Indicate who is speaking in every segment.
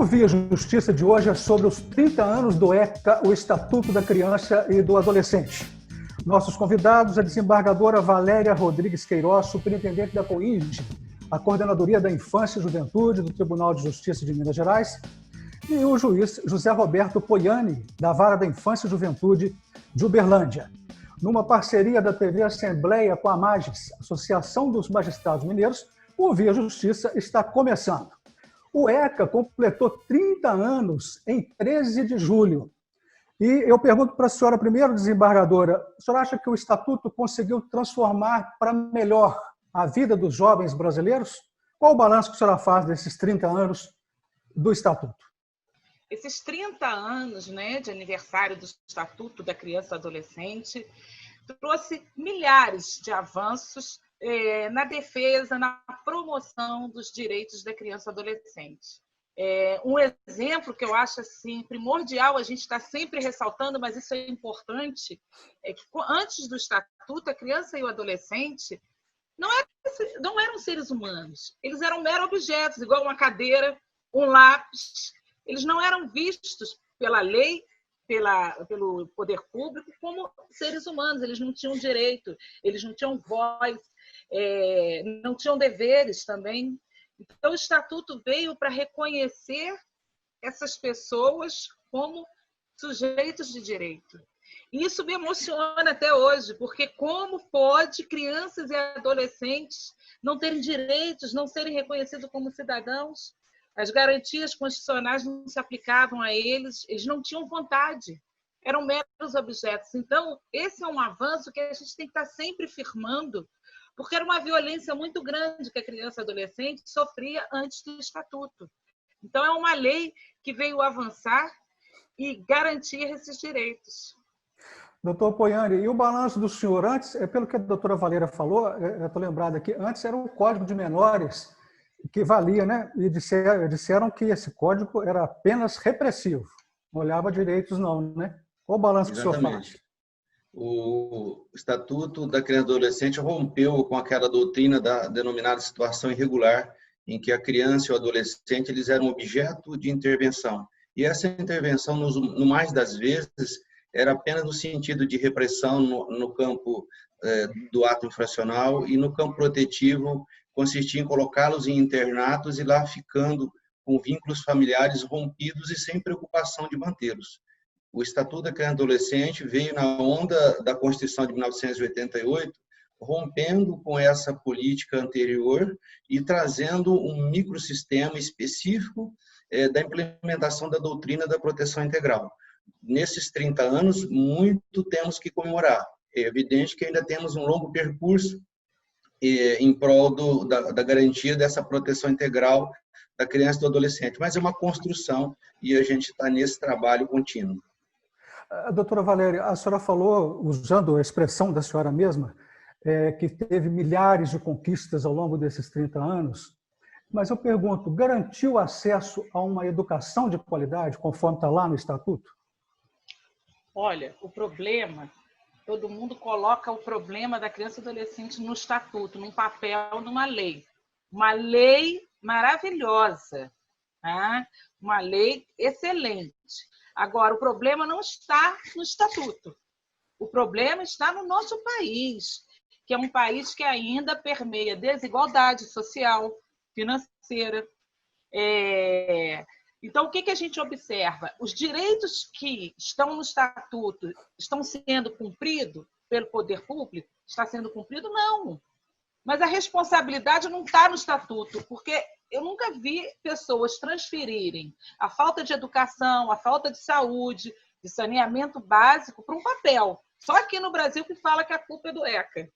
Speaker 1: O Via Justiça de hoje é sobre os 30 anos do ECA, o Estatuto da Criança e do Adolescente. Nossos convidados, a desembargadora Valéria Rodrigues Queiroz, superintendente da COINJ, a Coordenadoria da Infância e Juventude do Tribunal de Justiça de Minas Gerais, e o juiz José Roberto Poiani, da Vara da Infância e Juventude de Uberlândia. Numa parceria da TV Assembleia com a MAGES, Associação dos Magistrados Mineiros, o Via Justiça está começando. O ECA completou 30 anos em 13 de julho. E eu pergunto para a senhora primeiro, desembargadora, a senhora acha que o Estatuto conseguiu transformar para melhor a vida dos jovens brasileiros? Qual o balanço que a senhora faz desses 30 anos do Estatuto?
Speaker 2: Esses 30 anos, de aniversário do Estatuto da Criança e Adolescente trouxe milhares de avanços na defesa, na promoção dos direitos da criança e adolescente. Um exemplo que eu acho assim, primordial, a gente está sempre ressaltando, mas isso é importante, é que antes do Estatuto, a criança e o adolescente não eram seres humanos, eles eram meros objetos, igual uma cadeira, um lápis. Eles não eram vistos pela lei, pelo poder público, como seres humanos. Eles não tinham direito, eles não tinham voz, não tinham deveres também. Então, o Estatuto veio para reconhecer essas pessoas como sujeitos de direito. E isso me emociona até hoje, porque como pode crianças e adolescentes não terem direitos, não serem reconhecidos como cidadãos? As garantias constitucionais não se aplicavam a eles, eles não tinham vontade, eram meros objetos. Então, esse é um avanço que a gente tem que estar sempre firmando, porque era uma violência muito grande que a criança e adolescente sofria antes do Estatuto. Então, é uma lei que veio avançar e garantir esses direitos.
Speaker 1: Doutor Poiani, e o balanço do senhor antes, pelo que a doutora Valéria falou, eu estou lembrado aqui, antes era o Código de Menores que valia, né? E disseram que esse código era apenas repressivo, não olhava direitos não, né? Qual o balanço que o senhor faz?
Speaker 3: O Estatuto da Criança e Adolescente rompeu com aquela doutrina da denominada situação irregular, em que a criança e o adolescente eles eram objeto de intervenção. E essa intervenção, no mais das vezes, era apenas no sentido de repressão no campo do ato infracional, e no campo protetivo consistia em colocá-los em internatos e lá ficando com vínculos familiares rompidos e sem preocupação de mantê-los. O Estatuto da Criança e Adolescente veio na onda da Constituição de 1988, rompendo com essa política anterior e trazendo um microsistema específico da implementação da doutrina da proteção integral. Nesses 30 anos, muito temos que comemorar. É evidente que ainda temos um longo percurso em prol da garantia dessa proteção integral da criança e do adolescente, mas é uma construção e a gente está nesse trabalho contínuo.
Speaker 1: Doutora Valéria, a senhora falou, usando a expressão da senhora mesma, que teve milhares de conquistas ao longo desses 30 anos, mas eu pergunto, garantiu acesso a uma educação de qualidade, conforme está lá no Estatuto?
Speaker 2: Olha, o problema, todo mundo coloca o problema da criança e adolescente no Estatuto, num papel, numa lei. Uma lei maravilhosa, tá? Uma lei excelente. Agora, o problema não está no Estatuto. O problema está no nosso país, que é um país que ainda permeia desigualdade social, financeira. Então, o que a gente observa? Os direitos que estão no Estatuto estão sendo cumpridos pelo poder público? Está sendo cumprido? Não. Mas a responsabilidade não está no Estatuto, porque eu nunca vi pessoas transferirem a falta de educação, a falta de saúde, de saneamento básico para um papel. Só aqui no Brasil que fala que a culpa é do ECA.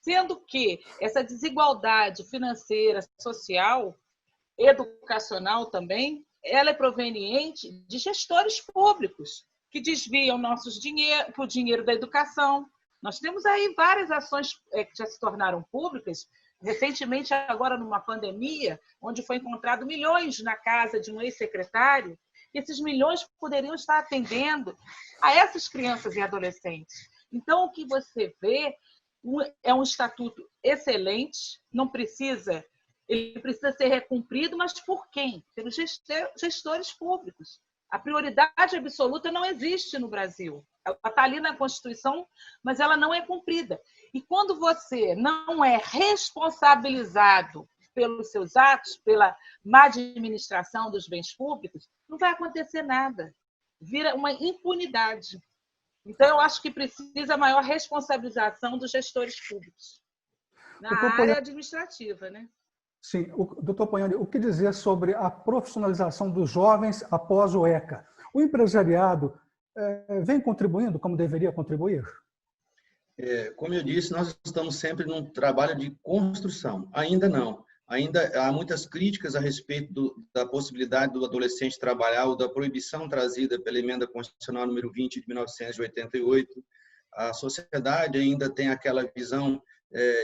Speaker 2: Sendo que essa desigualdade financeira, social, educacional também, ela é proveniente de gestores públicos que desviam o dinheiro da educação. Nós temos aí várias ações que já se tornaram públicas, recentemente agora numa pandemia, onde foi encontrado milhões na casa de um ex-secretário, e esses milhões poderiam estar atendendo a essas crianças e adolescentes. Então, o que você vê é um estatuto excelente, não precisa Ele precisa ser recumprido, mas por quem? Pelos gestores públicos. A prioridade absoluta não existe no Brasil. Ela está ali na Constituição, mas ela não é cumprida. E quando você não é responsabilizado pelos seus atos, pela má administração dos bens públicos, não vai acontecer nada. Vira uma impunidade. Então, eu acho que precisa maior responsabilização dos gestores públicos na área administrativa, né?
Speaker 1: Sim, doutor Poiani, o que dizer sobre a profissionalização dos jovens após o ECA? O empresariado vem contribuindo como deveria contribuir?
Speaker 3: Como eu disse, nós estamos sempre num trabalho de construção. Ainda não. Ainda há muitas críticas a respeito da possibilidade do adolescente trabalhar ou da proibição trazida pela Emenda Constitucional número 20 de 1988. A sociedade ainda tem aquela visão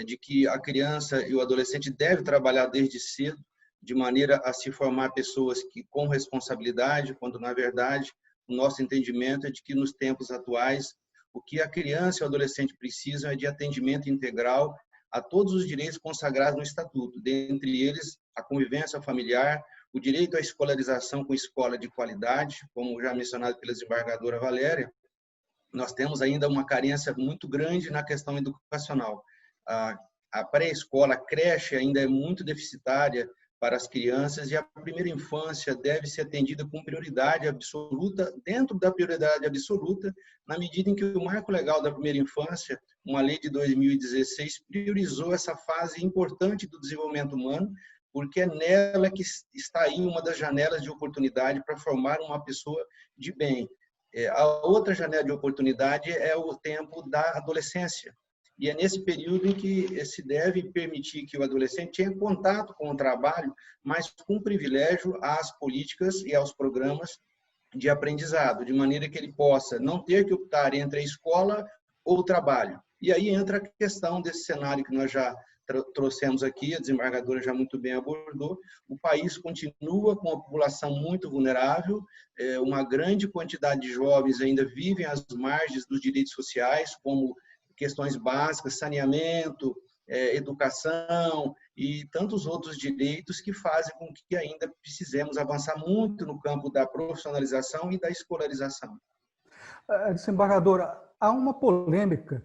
Speaker 3: de que a criança e o adolescente devem trabalhar desde cedo, de maneira a se formar pessoas que com responsabilidade, quando, na verdade, o nosso entendimento é de que, nos tempos atuais, o que a criança e o adolescente precisam é de atendimento integral a todos os direitos consagrados no Estatuto, dentre eles a convivência familiar, o direito à escolarização com escola de qualidade, como já mencionado pela desembargadora Valéria. Nós temos ainda uma carência muito grande na questão educacional. A pré-escola, a creche ainda é muito deficitária para as crianças e a primeira infância deve ser atendida com prioridade absoluta, dentro da prioridade absoluta, na medida em que o Marco Legal da Primeira Infância, uma lei de 2016, priorizou essa fase importante do desenvolvimento humano, porque é nela que está aí uma das janelas de oportunidade para formar uma pessoa de bem. A outra janela de oportunidade é o tempo da adolescência. E é nesse período em que se deve permitir que o adolescente tenha contato com o trabalho, mas com privilégio às políticas e aos programas de aprendizado, de maneira que ele possa não ter que optar entre a escola ou o trabalho. E aí entra a questão desse cenário que nós já trouxemos aqui, a desembargadora já muito bem abordou. O país continua com uma população muito vulnerável, uma grande quantidade de jovens ainda vivem às margens dos direitos sociais, como questões básicas, saneamento, educação e tantos outros direitos que fazem com que ainda precisemos avançar muito no campo da profissionalização e da escolarização.
Speaker 1: Desembargadora, há uma polêmica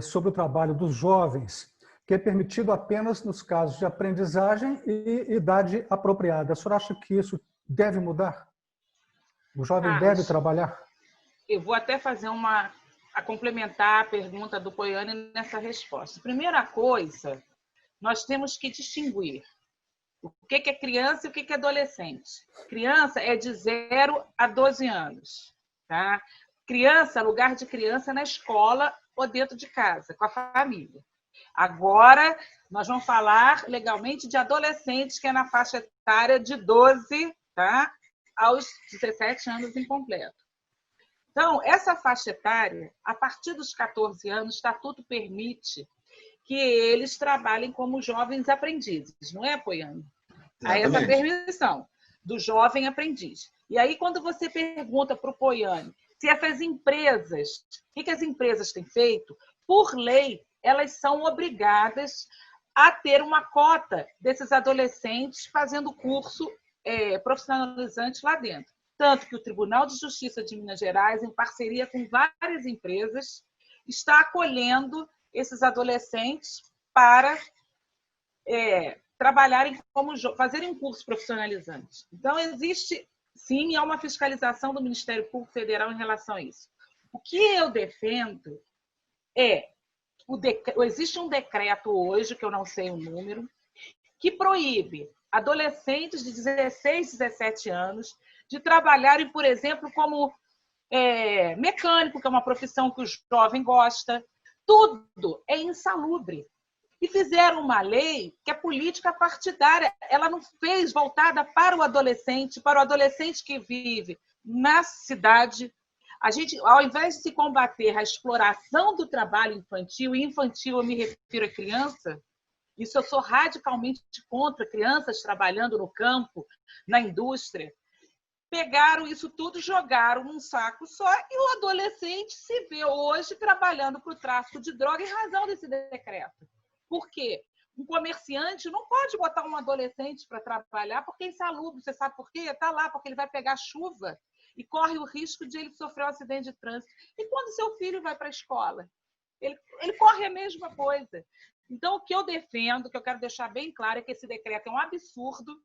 Speaker 1: sobre o trabalho dos jovens, que é permitido apenas nos casos de aprendizagem e idade apropriada. A senhora acha que isso deve mudar? O jovem deve trabalhar?
Speaker 2: Eu vou até fazer a complementar a pergunta do Poiani nessa resposta. Primeira coisa, nós temos que distinguir o que é criança e o que é adolescente. Criança é de 0 a 12 anos. Tá? Criança, lugar de criança na escola ou dentro de casa, com a família. Agora, nós vamos falar legalmente de adolescentes, que é na faixa etária de 12, tá, aos 17 anos incompleto. Então, essa faixa etária, a partir dos 14 anos, o Estatuto permite que eles trabalhem como jovens aprendizes, não é, Poiani? Há essa permissão do jovem aprendiz. E aí, quando você pergunta para o Poiani se essas empresas, o que as empresas têm feito, por lei, elas são obrigadas a ter uma cota desses adolescentes fazendo curso profissionalizante lá dentro. Tanto que o Tribunal de Justiça de Minas Gerais, em parceria com várias empresas, está acolhendo esses adolescentes para trabalharem fazerem um curso profissionalizante. Então, existe, sim, há uma fiscalização do Ministério Público Federal em relação a isso. O que eu defendo existe um decreto hoje, que eu não sei o número, que proíbe adolescentes de 16, 17 anos de trabalharem, por exemplo, como mecânico, que é uma profissão que o jovem gosta. Tudo é insalubre. E fizeram uma lei que a política partidária ela não fez voltada para o adolescente que vive na cidade. A gente, ao invés de se combater a exploração do trabalho infantil, e infantil eu me refiro a criança, isso eu sou radicalmente contra crianças trabalhando no campo, na indústria, pegaram isso tudo, jogaram num saco só e o adolescente se vê hoje trabalhando para o tráfico de droga em razão desse decreto. Por quê? Um comerciante não pode botar um adolescente para trabalhar porque é insalubre. Você sabe por quê? Está lá porque ele vai pegar chuva e corre o risco de ele sofrer um acidente de trânsito. E quando seu filho vai para a escola? Ele corre a mesma coisa. Então, o que eu defendo, que eu quero deixar bem claro, é que esse decreto é um absurdo,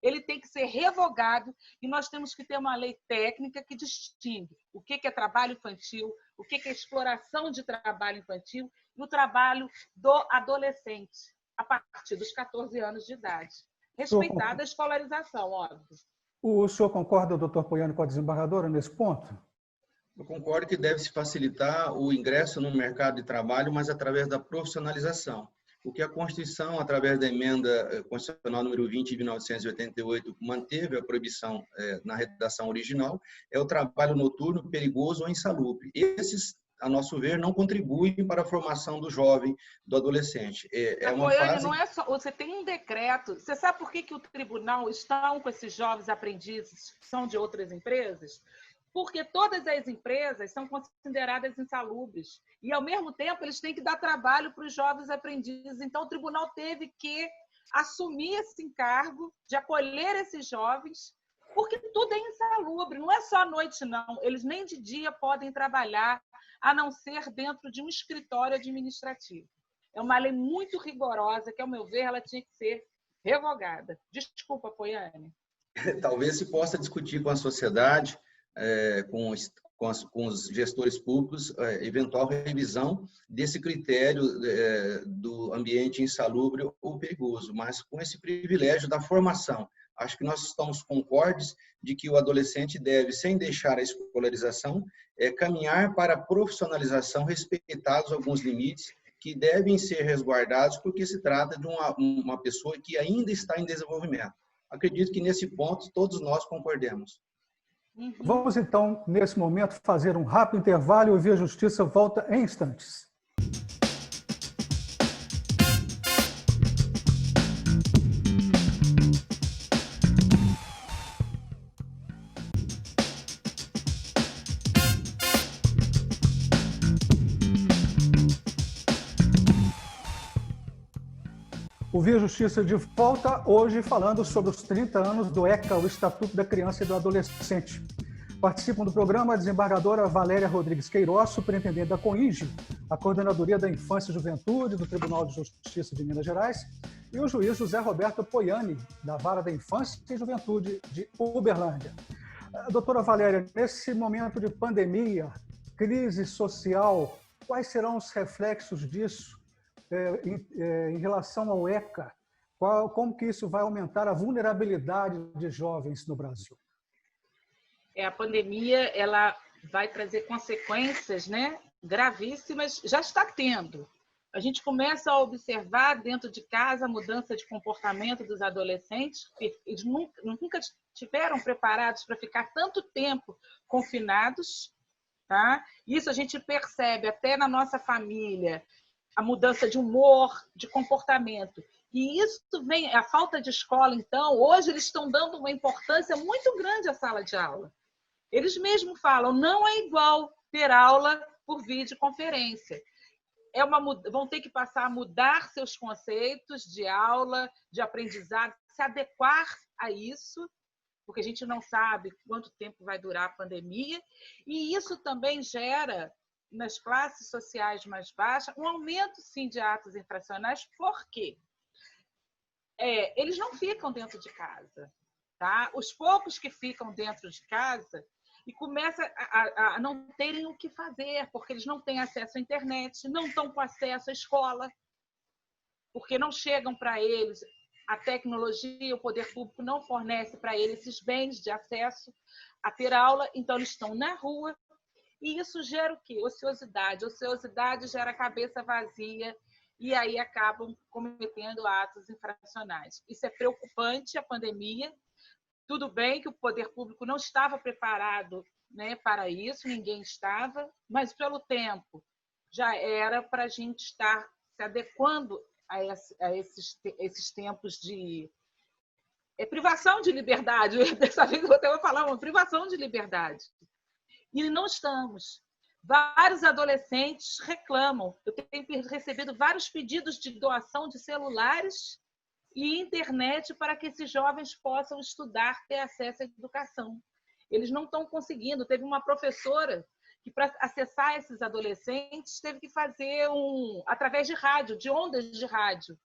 Speaker 2: ele tem que ser revogado e nós temos que ter uma lei técnica que distingue o que é trabalho infantil, o que é exploração de trabalho infantil e o trabalho do adolescente, a partir dos 14 anos de idade. Respeitada a escolarização, óbvio.
Speaker 1: O senhor concorda, doutor Poiani, com a desembargadora nesse ponto?
Speaker 3: Eu concordo que deve-se facilitar o ingresso no mercado de trabalho, mas através da profissionalização. O que a Constituição, através da emenda constitucional número 20 de 1988, manteve a proibição na redação original, é o trabalho noturno, perigoso ou insalubre. Esses, a nosso ver, não contribuem para a formação do jovem, do adolescente.
Speaker 2: Não é só, você tem um decreto. Você sabe por que o tribunal está com esses jovens aprendizes que são de outras empresas? Porque todas as empresas são consideradas insalubres. E, ao mesmo tempo, eles têm que dar trabalho para os jovens aprendizes. Então, o tribunal teve que assumir esse encargo de acolher esses jovens, porque tudo é insalubre. Não é só à noite, não. Eles nem de dia podem trabalhar, a não ser dentro de um escritório administrativo. É uma lei muito rigorosa, que, ao meu ver, ela tinha que ser revogada. Desculpa, Poiani.
Speaker 3: Talvez se possa discutir com a sociedade, com os gestores públicos, eventual revisão desse critério do ambiente insalubre ou perigoso, mas com esse privilégio da formação. Acho que nós estamos concordes de que o adolescente deve, sem deixar a escolarização, caminhar para a profissionalização, respeitados alguns limites que devem ser resguardados, porque se trata de uma pessoa que ainda está em desenvolvimento. Acredito que nesse ponto todos nós concordemos.
Speaker 1: Vamos, então, nesse momento, fazer um rápido intervalo e o Via Justiça volta em instantes. O Via Justiça de volta, hoje falando sobre os 30 anos do ECA, o Estatuto da Criança e do Adolescente. Participam do programa a desembargadora Valéria Rodrigues Queiroz, superintendente da COINGE, a Coordenadoria da Infância e Juventude do Tribunal de Justiça de Minas Gerais, e o juiz José Roberto Poiani, da Vara da Infância e Juventude de Uberlândia. Doutora Valéria, nesse momento de pandemia, crise social, quais serão os reflexos disso em relação ao ECA? Como que isso vai aumentar a vulnerabilidade de jovens no Brasil?
Speaker 2: A pandemia ela vai trazer consequências, né, gravíssimas, já está tendo. A gente começa a observar dentro de casa a mudança de comportamento dos adolescentes, que eles nunca estiveram preparados para ficar tanto tempo confinados. Tá? Isso a gente percebe até na nossa família, a mudança de humor, de comportamento. E isso vem, a falta de escola, então, hoje eles estão dando uma importância muito grande à sala de aula. Eles mesmos falam, não é igual ter aula por videoconferência. Vão ter que passar a mudar seus conceitos de aula, de aprendizado, se adequar a isso, porque a gente não sabe quanto tempo vai durar a pandemia. E isso também gera, nas classes sociais mais baixas, um aumento, sim, de atos infracionais. Por quê? Eles não ficam dentro de casa. Tá? Os poucos que ficam dentro de casa e começam a não terem o que fazer, porque eles não têm acesso à internet, não estão com acesso à escola, porque não chegam para eles a tecnologia, o poder público não fornece para eles esses bens de acesso a ter aula, então eles estão na rua. E isso gera o quê? Ociosidade. Ociosidade gera cabeça vazia e aí acabam cometendo atos infracionais. Isso é preocupante, a pandemia. Tudo bem que o poder público não estava preparado, né, para isso, ninguém estava, mas pelo tempo já era para a gente estar se adequando a esses tempos de privação de liberdade. Dessa vez eu até vou falar uma privação de liberdade. E não estamos. vários adolescentes reclamam. Eu tenho recebido vários pedidos de doação de celulares e internet para que esses jovens possam estudar, ter acesso à educação. Eles não estão conseguindo. Teve uma professora que, para acessar esses adolescentes, teve que fazer através de rádio, de ondas de rádio.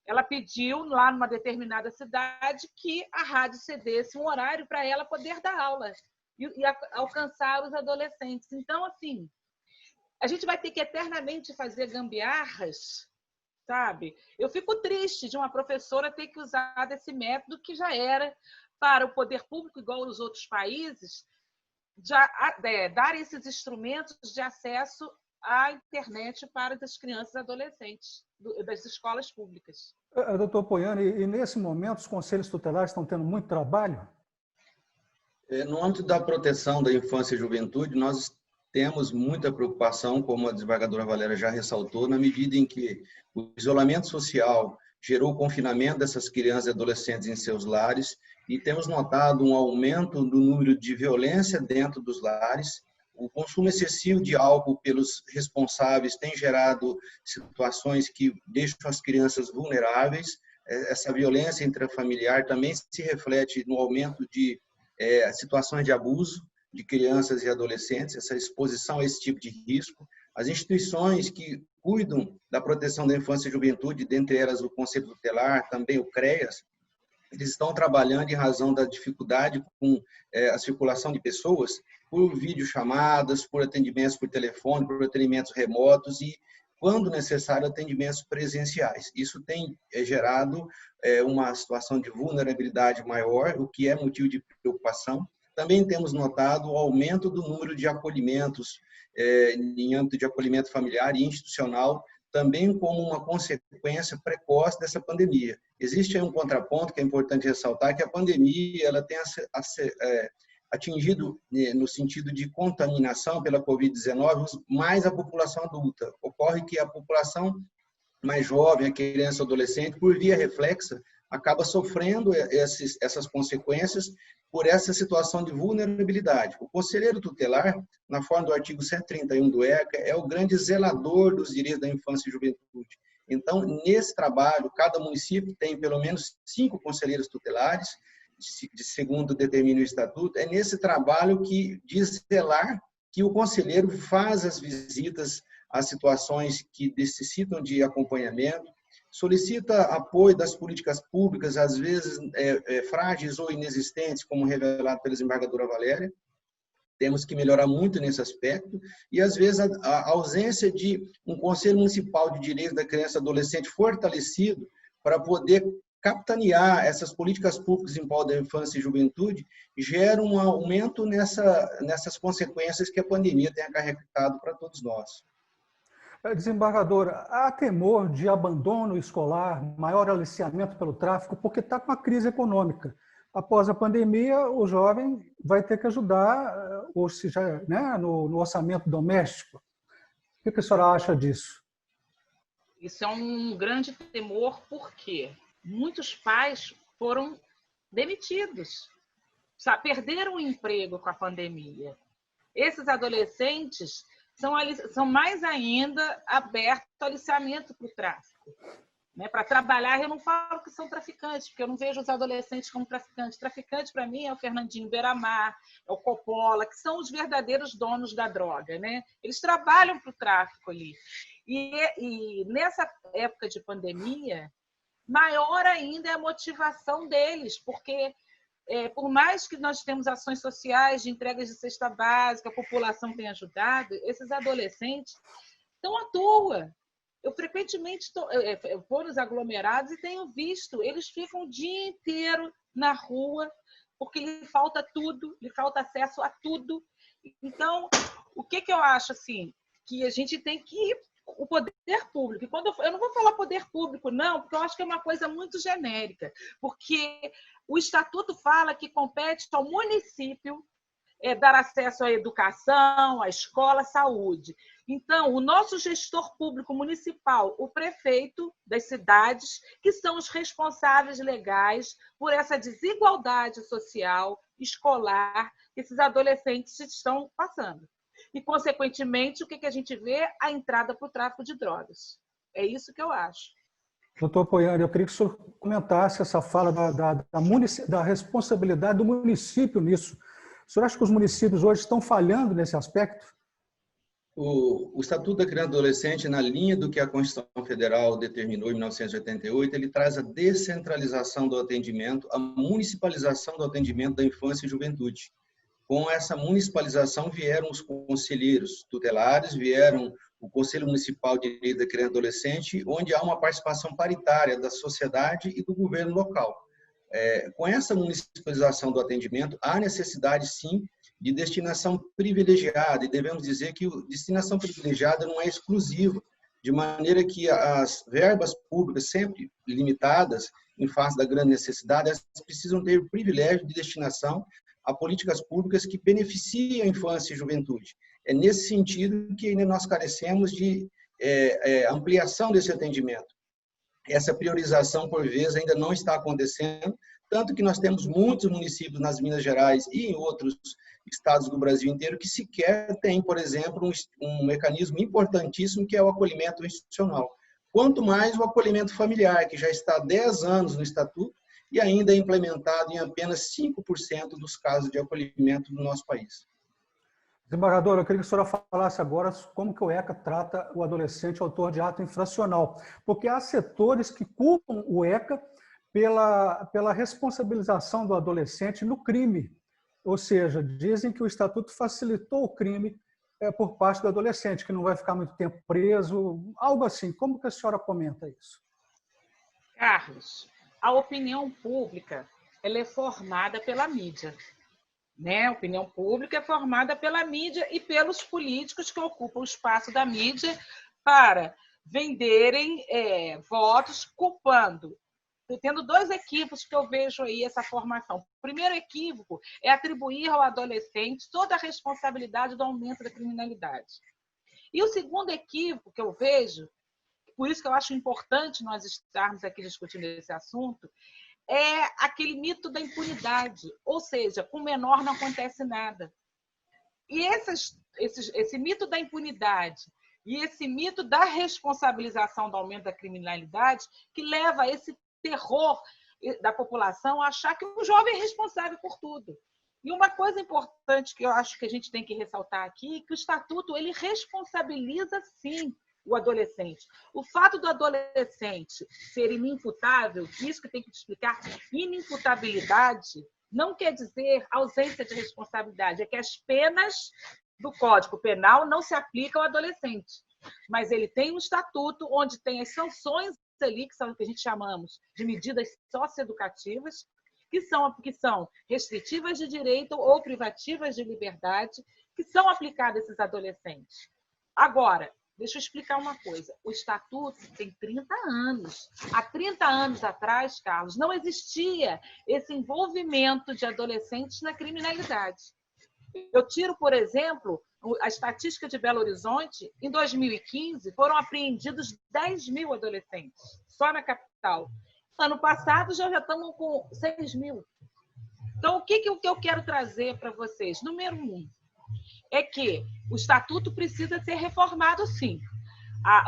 Speaker 2: Ela pediu, lá numa determinada cidade, que a rádio cedesse um horário para ela poder dar aula e alcançar os adolescentes. Então, assim, a gente vai ter que eternamente fazer gambiarras, sabe? Eu fico triste de uma professora ter que usar desse método que já era para o poder público, igual os outros países, dar esses instrumentos de acesso à internet para as crianças e adolescentes das escolas públicas.
Speaker 1: Doutor Poiana, e nesse momento os conselhos tutelares estão tendo muito trabalho?
Speaker 3: No âmbito da proteção da infância e juventude, nós temos muita preocupação, como a desembargadora Valéria já ressaltou, na medida em que o isolamento social gerou o confinamento dessas crianças e adolescentes em seus lares, e temos notado um aumento do número de violência dentro dos lares. O consumo excessivo de álcool pelos responsáveis tem gerado situações que deixam as crianças vulneráveis. Essa violência intrafamiliar também se reflete no aumento de situações de abuso de crianças e adolescentes, essa exposição a esse tipo de risco. As instituições que cuidam da proteção da infância e juventude, dentre elas o Conselho Tutelar, também o CREAS, eles estão trabalhando em razão da dificuldade com a circulação de pessoas por videochamadas, por atendimentos por telefone, por atendimentos remotos e, quando necessário, atendimentos presenciais. Isso tem gerado uma situação de vulnerabilidade maior, o que é motivo de preocupação. Também temos notado o aumento do número de acolhimentos em âmbito de acolhimento familiar e institucional, também como uma consequência precoce dessa pandemia. Existe aí um contraponto que é importante ressaltar, que a pandemia ela tem atingido, no sentido de contaminação pela Covid-19, mais a população adulta. Ocorre que a população mais jovem, a criança e adolescente, por via reflexa, acaba sofrendo essas consequências por essa situação de vulnerabilidade. O conselheiro tutelar, na forma do artigo 131 do ECA, é o grande zelador dos direitos da infância e juventude. Então, nesse trabalho, cada município tem pelo menos 5 conselheiros tutelares, segundo determina o estatuto. É nesse trabalho de zelar que o conselheiro faz as visitas às situações que necessitam de acompanhamento, solicita apoio das políticas públicas, às vezes frágeis ou inexistentes, como revelado pela desembargadora Valéria. Temos que melhorar muito nesse aspecto. E, às vezes, a ausência de um Conselho Municipal de Direitos da Criança e Adolescente fortalecido para poder capitanear essas políticas públicas em prol da infância e juventude gera um aumento nessas consequências que a pandemia tem acarretado para todos nós.
Speaker 1: Desembargadora, há temor de abandono escolar, maior aliciamento pelo tráfico, porque está com a crise econômica. Após a pandemia, o jovem vai ter que ajudar, ou seja, né, no orçamento doméstico. O que a senhora acha disso?
Speaker 2: Isso é um grande temor, porque muitos pais foram demitidos, perderam o emprego com a pandemia. Esses adolescentes são mais ainda abertos ao aliciamento para o tráfico. Para trabalhar, eu não falo que são traficantes, porque eu não vejo os adolescentes como traficantes. Traficante, para mim, é o Fernandinho Beiramar, é o Coppola, que são os verdadeiros donos da droga. Eles trabalham para o tráfico ali. E nessa época de pandemia, maior ainda é a motivação deles, porque por mais que nós temos ações sociais de entregas de cesta básica, a população tem ajudado, esses adolescentes estão à toa. Eu frequentemente vou nos aglomerados e tenho visto, eles ficam o dia inteiro na rua, porque lhe falta tudo, lhe falta acesso a tudo. Então, o que eu acho assim, que a gente tem que ir, o poder público. Eu não vou falar poder público, não, porque eu acho que é uma coisa muito genérica, porque o Estatuto fala que compete ao município dar acesso à educação, à escola, à saúde. Então, o nosso gestor público municipal, o prefeito das cidades, que são os responsáveis legais por essa desigualdade social, escolar, que esses adolescentes estão passando. e, consequentemente, o que a gente vê? A entrada para o tráfico de drogas. É isso que eu acho.
Speaker 1: Doutor Poiani, eu queria que o senhor comentasse essa fala da responsabilidade do município nisso. O senhor acha que os municípios hoje estão falhando nesse aspecto?
Speaker 3: O Estatuto da Criança e do Adolescente, na linha do que a Constituição Federal determinou em 1988, ele traz a descentralização do atendimento, a municipalização do atendimento da infância e juventude. Com essa municipalização vieram os conselheiros tutelares, vieram o Conselho Municipal de Direito da Criança e Adolescente, onde há uma participação paritária da sociedade e do governo local. Com essa municipalização do atendimento, há necessidade, sim, de destinação privilegiada, e devemos dizer que a destinação privilegiada não é exclusiva, de maneira que as verbas públicas, sempre limitadas, em face da grande necessidade, elas precisam ter o privilégio de destinação a políticas públicas que beneficiem a infância e a juventude. É nesse sentido que ainda nós carecemos de ampliação desse atendimento. Essa priorização, por vezes, ainda não está acontecendo, tanto que nós temos muitos municípios nas Minas Gerais e em outros estados do Brasil inteiro que sequer têm, por exemplo, um mecanismo importantíssimo que é o acolhimento institucional. Quanto mais o acolhimento familiar, que já está há 10 anos no Estatuto e ainda é implementado em apenas 5% dos casos de acolhimento no nosso país.
Speaker 1: Desembargador, eu queria que a senhora falasse agora como que o ECA trata o adolescente autor de ato infracional, porque há setores que culpam o ECA pela responsabilização do adolescente no crime, ou seja, dizem que o Estatuto facilitou o crime por parte do adolescente, que não vai ficar muito tempo preso, algo assim. Como que a senhora comenta isso?
Speaker 2: Carlos, a opinião pública ela é formada pela mídia. Né? A opinião pública é formada pela mídia e pelos políticos que ocupam o espaço da mídia para venderem votos, culpando. Tendo dois equívocos que eu vejo aí essa formação. O primeiro equívoco é atribuir ao adolescente toda a responsabilidade do aumento da criminalidade. E o segundo equívoco que eu vejo, por isso que eu acho importante nós estarmos aqui discutindo esse assunto, é aquele mito da impunidade, ou seja, com o menor não acontece nada. E esse mito da impunidade e esse mito da responsabilização do aumento da criminalidade que leva a esse terror da população a achar que o jovem é responsável por tudo. E uma coisa importante que eu acho que a gente tem que ressaltar aqui é que o Estatuto ele responsabiliza, sim, o adolescente. O fato do adolescente ser inimputável, isso que tem que te explicar, inimputabilidade não quer dizer ausência de responsabilidade, é que as penas do Código Penal não se aplicam ao adolescente. Mas ele tem um estatuto onde tem as sanções ali, que são o que a gente chamamos de medidas socioeducativas, que são restritivas de direito ou privativas de liberdade, que são aplicadas a esses adolescentes. Agora, deixa eu explicar uma coisa. O Estatuto tem 30 anos. Há 30 anos atrás, Carlos, não existia esse envolvimento de adolescentes na criminalidade. Eu tiro, por exemplo, a estatística de Belo Horizonte. Em 2015, foram apreendidos 10 mil adolescentes, só na capital. Ano passado, já estamos com 6 mil. Então, o que eu quero trazer para vocês? Número 1. É que o Estatuto precisa ser reformado, sim.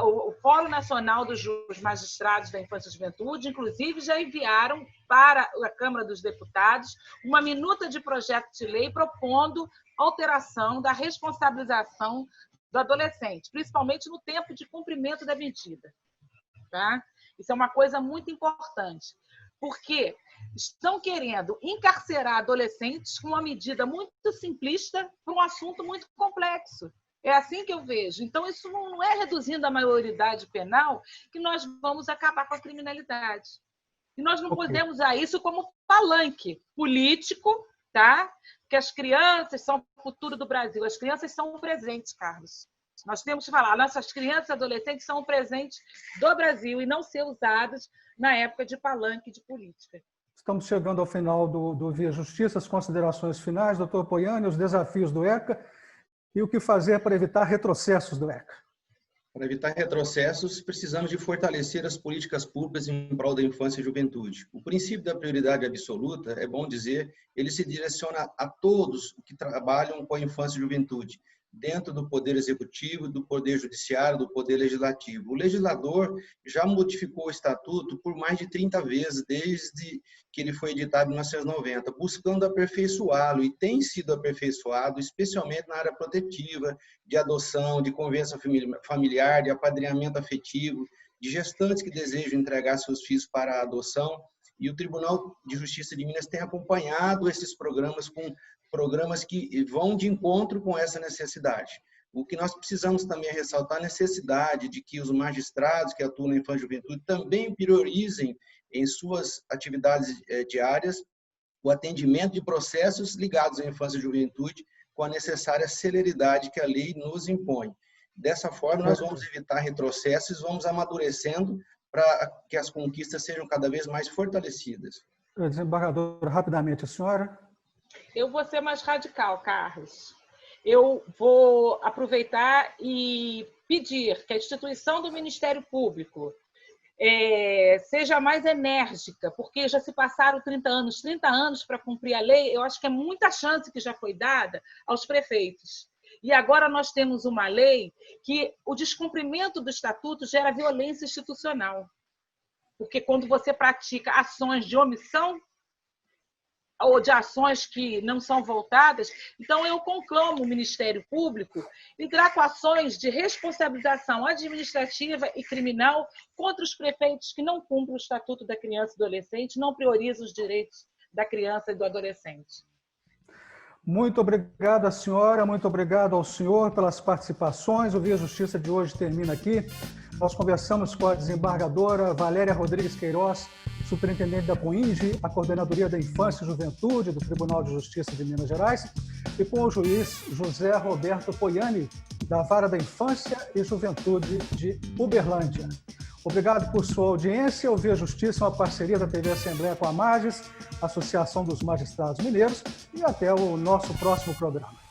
Speaker 2: O Fórum Nacional dos Magistrados da Infância e Juventude, inclusive, já enviaram para a Câmara dos Deputados uma minuta de projeto de lei propondo alteração da responsabilização do adolescente, principalmente no tempo de cumprimento da medida. Tá? Isso é uma coisa muito importante, porque estão querendo encarcerar adolescentes com uma medida muito simplista para um assunto muito complexo. É assim que eu vejo. Então, isso não é reduzindo a maioridade penal que nós vamos acabar com a criminalidade. E nós não podemos usar isso como palanque político, tá? Porque as crianças são o futuro do Brasil. As crianças são o presente, Carlos. Nós temos que falar, nossas crianças e adolescentes são o presente do Brasil e não ser usadas na época de palanque de política.
Speaker 1: Estamos chegando ao final do Via Justiça, as considerações finais. Doutor Poiani, os desafios do ECA e o que fazer para evitar retrocessos do ECA.
Speaker 3: Para evitar retrocessos, precisamos de fortalecer as políticas públicas em prol da infância e juventude. O princípio da prioridade absoluta, é bom dizer, ele se direciona a todos que trabalham com a infância e juventude, dentro do Poder Executivo, do Poder Judiciário, do Poder Legislativo. O legislador já modificou o Estatuto por mais de 30 vezes, desde que ele foi editado em 1990, buscando aperfeiçoá-lo, e tem sido aperfeiçoado, especialmente na área protetiva, de adoção, de convivência familiar, de apadrinhamento afetivo, de gestantes que desejam entregar seus filhos para a adoção. E o Tribunal de Justiça de Minas tem acompanhado esses programas com programas que vão de encontro com essa necessidade. O que nós precisamos também é ressaltar a necessidade de que os magistrados que atuam na infância e juventude também priorizem em suas atividades diárias o atendimento de processos ligados à infância e juventude com a necessária celeridade que a lei nos impõe. Dessa forma, nós vamos evitar retrocessos e vamos amadurecendo para que as conquistas sejam cada vez mais fortalecidas.
Speaker 1: Desembargadora, rapidamente, a senhora?
Speaker 2: Eu vou ser mais radical, Carlos. Eu vou aproveitar e pedir que a instituição do Ministério Público seja mais enérgica, porque já se passaram 30 anos para cumprir a lei. Eu acho que é muita chance que já foi dada aos prefeitos. E agora nós temos uma lei que o descumprimento do estatuto gera violência institucional. Porque quando você pratica ações de omissão ou de ações que não são voltadas, então eu conclamo o Ministério Público entrar com ações de responsabilização administrativa e criminal contra os prefeitos que não cumprem o Estatuto da Criança e do Adolescente, não priorizam os direitos da criança e do adolescente.
Speaker 1: Muito obrigado à senhora, muito obrigado ao senhor pelas participações. O Via Justiça de hoje termina aqui. Nós conversamos com a desembargadora Valéria Rodrigues Queiroz, superintendente da COINGE, a Coordenadoria da Infância e Juventude do Tribunal de Justiça de Minas Gerais, e com o juiz José Roberto Poiani, da Vara da Infância e Juventude de Uberlândia. Obrigado por sua audiência. O Via Justiça é uma parceria da TV Assembleia com a Magis, Associação dos Magistrados Mineiros, e até o nosso próximo programa.